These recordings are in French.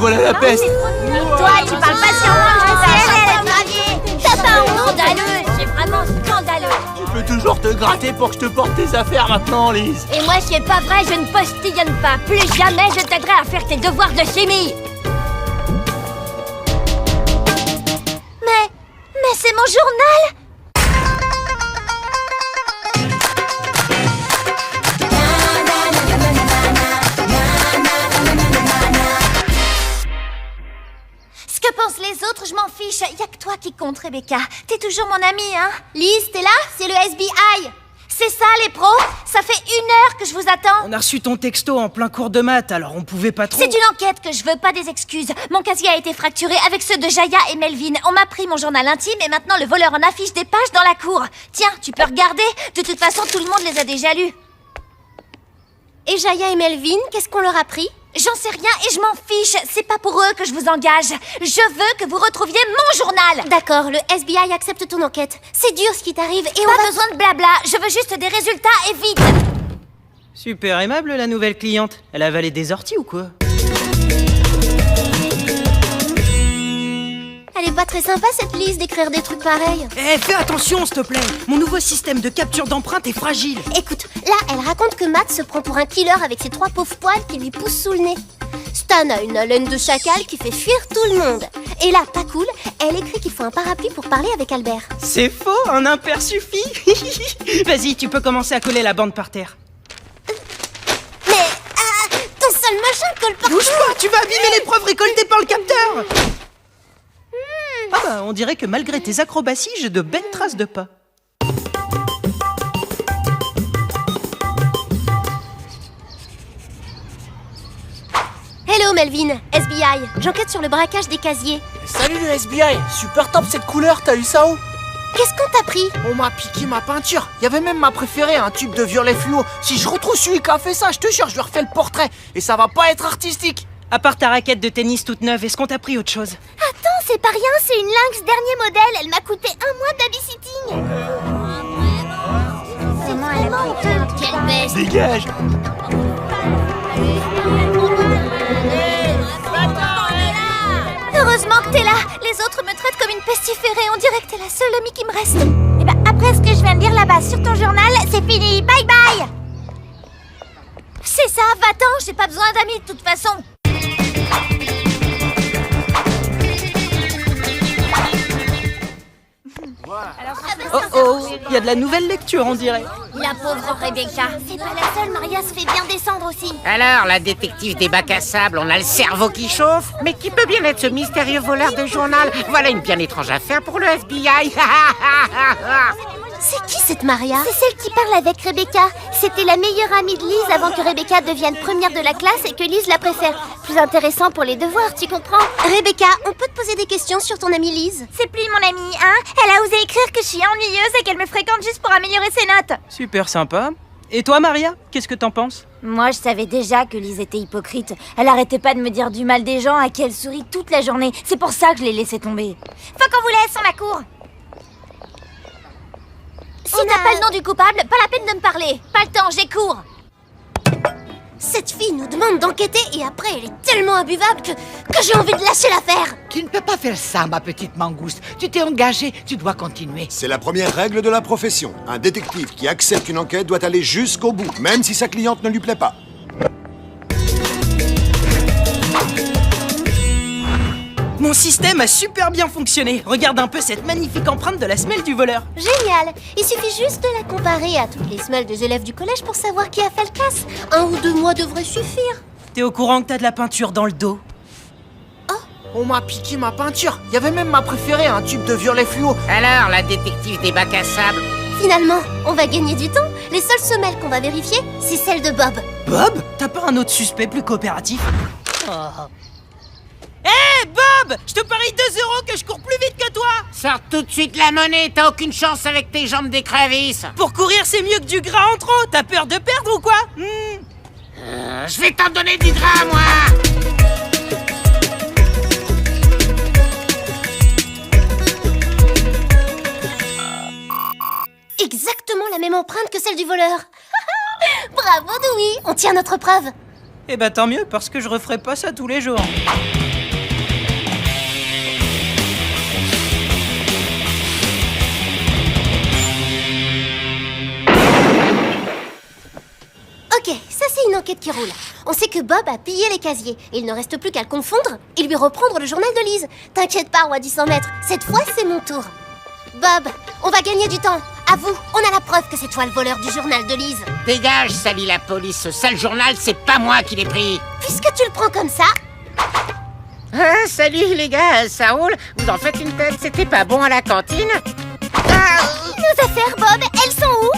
voilà la peste. Toi, tu parles pas sur moi, je te fais un scandaleux, c'est vraiment scandaleux. Tu peux toujours te gratter pour que je te porte tes affaires maintenant, Lise. Et moi, c'est pas vrai, je ne postillonne pas. Plus jamais je t'aiderai à faire tes devoirs de chimie. Mais c'est mon journal. Ce que pensent les autres, je m'en fiche. Y'a que toi qui compte, Rebecca. T'es toujours mon amie, hein? Lise, t'es là? C'est le SBI. C'est ça, les pros? Ça fait 1 heure que je vous attends. On a reçu ton texto en plein cours de maths, alors on pouvait pas trop... C'est une enquête que je veux, pas des excuses. Mon casier a été fracturé avec ceux de Jaya et Melvin. On m'a pris mon journal intime et maintenant le voleur en affiche des pages dans la cour. Tiens, tu peux regarder. De toute façon, tout le monde les a déjà lus. Et Jaya et Melvin, qu'est-ce qu'on leur a pris? J'en sais rien et je m'en fiche. C'est pas pour eux que je vous engage. Je veux que vous retrouviez mon journal. D'accord, le FBI accepte ton enquête. C'est dur ce qui t'arrive et on a besoin de blabla. Je veux juste des résultats et vite. Super aimable, la nouvelle cliente. Elle a avalé des orties ou quoi? Elle est pas très sympa cette Lise d'écrire des trucs pareils. Eh, fais attention s'il te plaît. Mon nouveau système de capture d'empreintes est fragile. Écoute, là, elle raconte que Matt se prend pour un killer avec ses 3 pauvres poils qui lui poussent sous le nez. Stan a une haleine de chacal qui fait fuir tout le monde. Et là, pas cool, elle écrit qu'il faut un parapluie pour parler avec Albert. C'est faux, un impair suffit. Vas-y, tu peux commencer à coller la bande par terre. Mais, ton seul machin colle partout. Bouge pas, tu vas abîmer les preuves récoltées par le capteur. Ah bah, on dirait que malgré tes acrobaties, j'ai de belles traces de pas. Hello Melvin, SBI. J'enquête sur le braquage des casiers. Salut le SBI, super top cette couleur, t'as eu ça où? Qu'est-ce qu'on t'a pris? On m'a piqué ma peinture. Il y avait même ma préférée, un tube de violet fluo. Si je retrouve celui qui a fait ça, je te jure, je lui refais le portrait. Et ça va pas être artistique. À part ta raquette de tennis toute neuve, est-ce qu'on t'a pris autre chose? Attends, c'est pas rien, c'est une Lynx dernier modèle. Elle m'a coûté 1 mois de babysitting. C'est vraiment honteux. Quelle baisse. Dégage. Heureusement que t'es là. Les autres me traitent comme une pestiférée. On dirait que t'es la seule amie qui me reste. Et bah après ce que je viens de lire là-bas sur ton journal, c'est fini. Bye bye. C'est ça, va-t'en. J'ai pas besoin d'amis de toute façon. Oh oh, il y a de la nouvelle lecture on dirait. La pauvre Rebecca. C'est pas la seule, Maria se fait bien descendre aussi. Alors, la détective des bacs à sable, on a le cerveau qui chauffe. Mais qui peut bien être ce mystérieux voleur de journal? Voilà une bien étrange affaire pour le FBI. C'est qui cette Maria? C'est celle qui parle avec Rebecca. C'était la meilleure amie de Lise avant que Rebecca devienne première de la classe et que Lise la préfère. Plus intéressant pour les devoirs, tu comprends? Rebecca, on peut te poser des questions sur ton amie Lise? C'est plus mon amie, hein? Elle a osé écrire que je suis ennuyeuse et qu'elle me fréquente juste pour améliorer ses notes. Super sympa. Et toi Maria, qu'est-ce que t'en penses? Moi, je savais déjà que Lise était hypocrite. Elle arrêtait pas de me dire du mal des gens à qui elle sourit toute la journée. C'est pour ça que je l'ai laissée tomber. Faut qu'on vous laisse, on accourt. Si t'as pas le nom du coupable, pas la peine de me parler. Pas le temps, j'ai cours. Cette fille nous demande d'enquêter et après elle est tellement imbuvable que j'ai envie de lâcher l'affaire. Tu ne peux pas faire ça, ma petite mangouste. Tu t'es engagée, tu dois continuer. C'est la première règle de la profession. Un détective qui accepte une enquête doit aller jusqu'au bout, même si sa cliente ne lui plaît pas. Mon système a super bien fonctionné. Regarde un peu cette magnifique empreinte de la semelle du voleur. Génial. Il suffit juste de la comparer à toutes les semelles des élèves du collège pour savoir qui a fait le casse. 1 ou 2 mois devrait suffire. T'es au courant que t'as de la peinture dans le dos? On m'a piqué ma peinture. Il y avait même ma préférée, un tube de violet fluo. Alors, la détective des bacs à sable. Finalement, on va gagner du temps. Les seules semelles qu'on va vérifier, c'est celle de Bob. Bob? T'as pas un autre suspect plus coopératif? Hé Bob! Je te parie 2 € que je cours plus vite que toi! Sors tout de suite la monnaie, t'as aucune chance avec tes jambes d'écrevisse. Pour courir, c'est mieux que du gras en trop! T'as peur de perdre ou quoi? Je vais t'en donner du gras, moi. Exactement la même empreinte que celle du voleur. Bravo Dewey, on tient notre preuve. Eh bah tant mieux, parce que je referai pas ça tous les jours. une enquête qui roule. On sait que Bob a pillé les casiers. Et il ne reste plus qu'à le confondre et lui reprendre le journal de Lise. T'inquiète pas, roi du 100 mètres. Cette fois, c'est mon tour. Bob, on va gagner du temps. À vous, on a la preuve que c'est toi le voleur du journal de Lise. Dégage, Sally la police. Ce sale journal, c'est pas moi qui l'ai pris. Puisque tu le prends comme ça, Ah, salut les gars, ça roule? Vous en faites une tête, c'était pas bon à la cantine? nos affaires, Bob, elles sont où?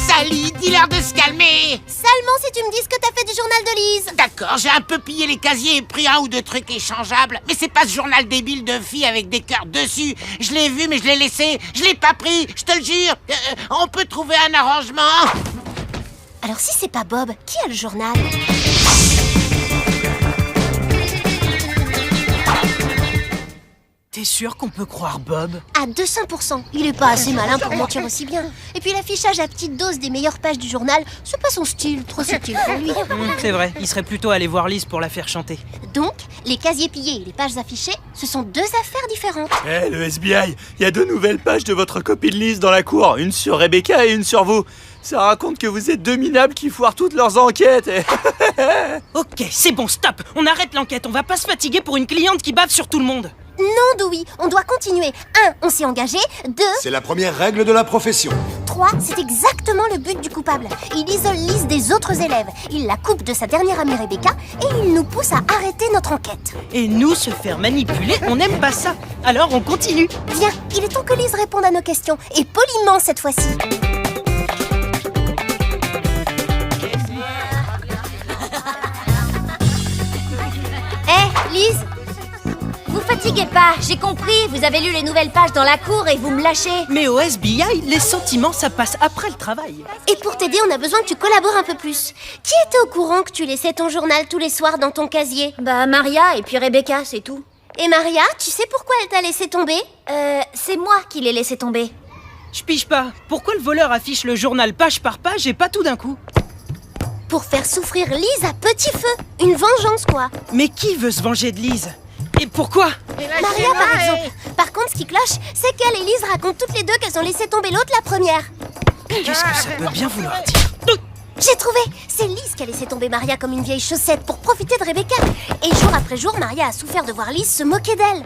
Sally, dis-leur de se calmer! Seulement si tu me dis ce que t'as fait du journal de Lise. D'accord, j'ai un peu pillé les casiers et pris un ou deux trucs échangeables. Mais c'est pas ce journal débile de filles avec des cœurs dessus. Je l'ai vu, mais je l'ai laissé. Je l'ai pas pris, je te le jure. On peut trouver un arrangement. Alors si c'est pas Bob, qui a le journal? T'es sûr qu'on peut croire Bob? À 200%. Il est pas assez malin pour mentir aussi bien. Et puis l'affichage à petite dose des meilleures pages du journal, c'est pas son style, trop subtil pour lui. C'est vrai, il serait plutôt allé voir Lise pour la faire chanter. Donc, les casiers pillés et les pages affichées, ce sont deux affaires différentes. Eh, le FBI, il y a 2 nouvelles pages de votre copine Lise dans la cour. Une sur Rebecca et une sur vous. Ça raconte que vous êtes 2 minables qui foirent toutes leurs enquêtes. Ok, c'est bon, stop. On arrête l'enquête, on va pas se fatiguer pour une cliente qui bave sur tout le monde. Non, Dewey, on doit continuer. 1, on s'est engagé. 2, C'est la première règle de la profession. 3, c'est exactement le but du coupable. Il isole Lise des autres élèves. Il la coupe de sa dernière amie Rebecca et il nous pousse à arrêter notre enquête. Et nous, se faire manipuler, on n'aime pas ça. Alors on continue. Viens, il est temps que Lise réponde à nos questions. Et poliment cette fois-ci. Hé, Lise, Vous fatiguez pas, j'ai compris. Vous avez lu les nouvelles pages dans la cour et vous me lâchez. Mais au FBI, les sentiments, ça passe après le travail. et pour t'aider, on a besoin que tu collabores un peu plus. Qui était au courant que tu laissais ton journal tous les soirs dans ton casier? Bah, Maria et puis Rebecca, c'est tout. Et Maria, tu sais pourquoi elle t'a laissé tomber? C'est moi qui l'ai laissé tomber. Je pige pas. Pourquoi le voleur affiche le journal page par page et pas tout d'un coup? Pour faire souffrir Lise à petit feu. Une vengeance, quoi. Mais qui veut se venger de Lise? Et pourquoi? Maria, par exemple. Par contre, ce qui cloche, c'est qu'elle et Lise racontent toutes les deux qu'elles ont laissé tomber l'autre la première. Qu'est-ce que ça peut bien vouloir dire? J'ai trouvé! C'est Lise qui a laissé tomber Maria comme une vieille chaussette pour profiter de Rebecca. Et jour après jour, Maria a souffert de voir Lise se moquer d'elle.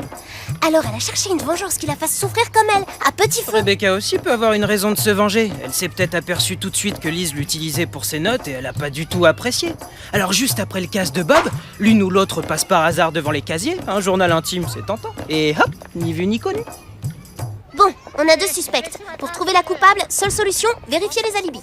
Alors elle a cherché une vengeance qui la fasse souffrir comme elle, à petit feu. Rebecca aussi peut avoir une raison de se venger. Elle s'est peut-être aperçue tout de suite que Lise l'utilisait pour ses notes et elle a pas du tout apprécié. Alors juste après le casse de Bob, l'une ou l'autre passe par hasard devant les casiers. Un journal intime, c'est tentant. Et hop, ni vu ni connu. Bon, on a 2 suspects. Pour trouver la coupable, seule solution, vérifier les alibis.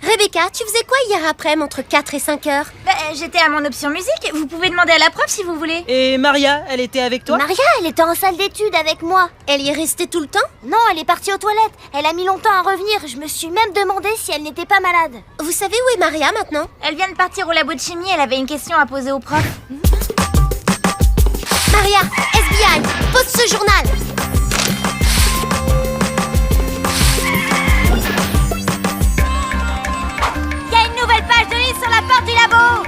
Rebecca, tu faisais quoi hier après-midi entre 4 et 5 heures? Bah, j'étais à mon option musique. Vous pouvez demander à la prof si vous voulez. Et Maria, elle était avec toi? Maria, elle était en salle d'études avec moi. Elle y est restée tout le temps? Non, elle est partie aux toilettes. Elle a mis longtemps à revenir. Je me suis même demandé si elle n'était pas malade. Vous savez où est Maria maintenant? Elle vient de partir au labo de chimie. Elle avait une question à poser au prof. Maria, FBI, pose ce journal. Il y a une nouvelle page de Lise sur la porte du labo.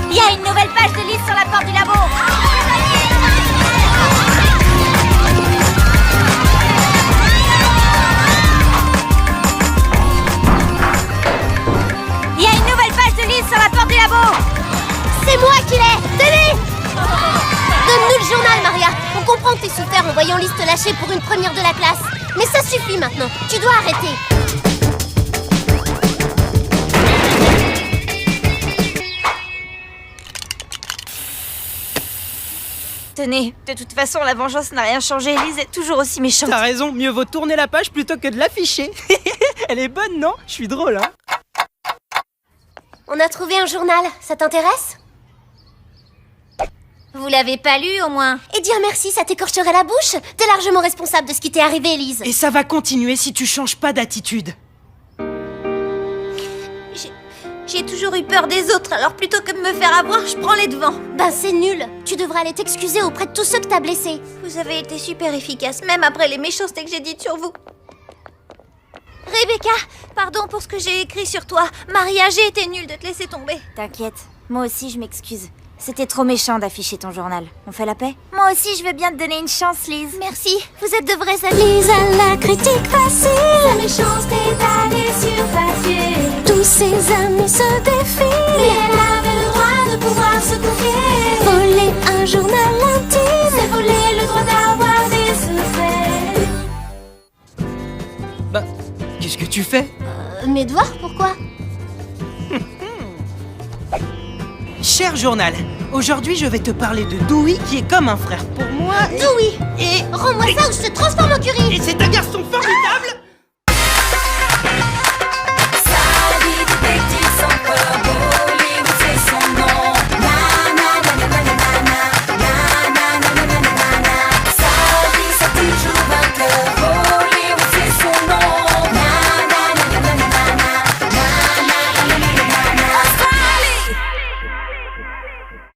Il y a une nouvelle page de Lise sur la porte du labo. Il y a une nouvelle page de Lise sur la porte du labo. C'est moi qui l'ai. Tenez. Donne-nous le journal, Maria. On comprend que t'es souffert en voyant Lise te lâcher pour une première de la classe. Mais ça suffit maintenant. Tu dois arrêter. Tenez, de toute façon, la vengeance n'a rien changé. Lise est toujours aussi méchante. T'as raison, mieux vaut tourner la page plutôt que de l'afficher. Elle est bonne, non? Je suis drôle, hein? On a trouvé un journal. Ça t'intéresse? Vous l'avez pas lu, au moins? Et dire merci, ça t'écorcherait la bouche? T'es largement responsable de ce qui t'est arrivé, Elise. Et ça va continuer si tu changes pas d'attitude. J'ai toujours eu peur des autres, alors plutôt que de me faire avoir, je prends les devants. Ben c'est nul. Tu devrais aller t'excuser auprès de tous ceux que t'as blessés. Vous avez été super efficace, même après les méchancetés que j'ai dites sur vous. Rebecca, pardon pour ce que j'ai écrit sur toi. Maria, j'ai été nulle de te laisser tomber. T'inquiète, moi aussi je m'excuse. C'était trop méchant d'afficher ton journal. On fait la paix? Moi aussi, je veux bien te donner une chance, Lise. Merci, vous êtes de vrais amis. Lise a la critique facile. La méchanceté d'aller sur papier. Tous ses amis se défient. Mais elle avait le droit de pouvoir se confier. Voler un journal intime, c'est voler le droit d'avoir des secrets. Bah, qu'est-ce que tu fais? Mes devoirs, pourquoi? Cher journal, aujourd'hui je vais te parler de Dewey qui est comme un frère pour moi. Dewey, Et rends-moi ça ou je te transforme en curry. c'est un garçon formidable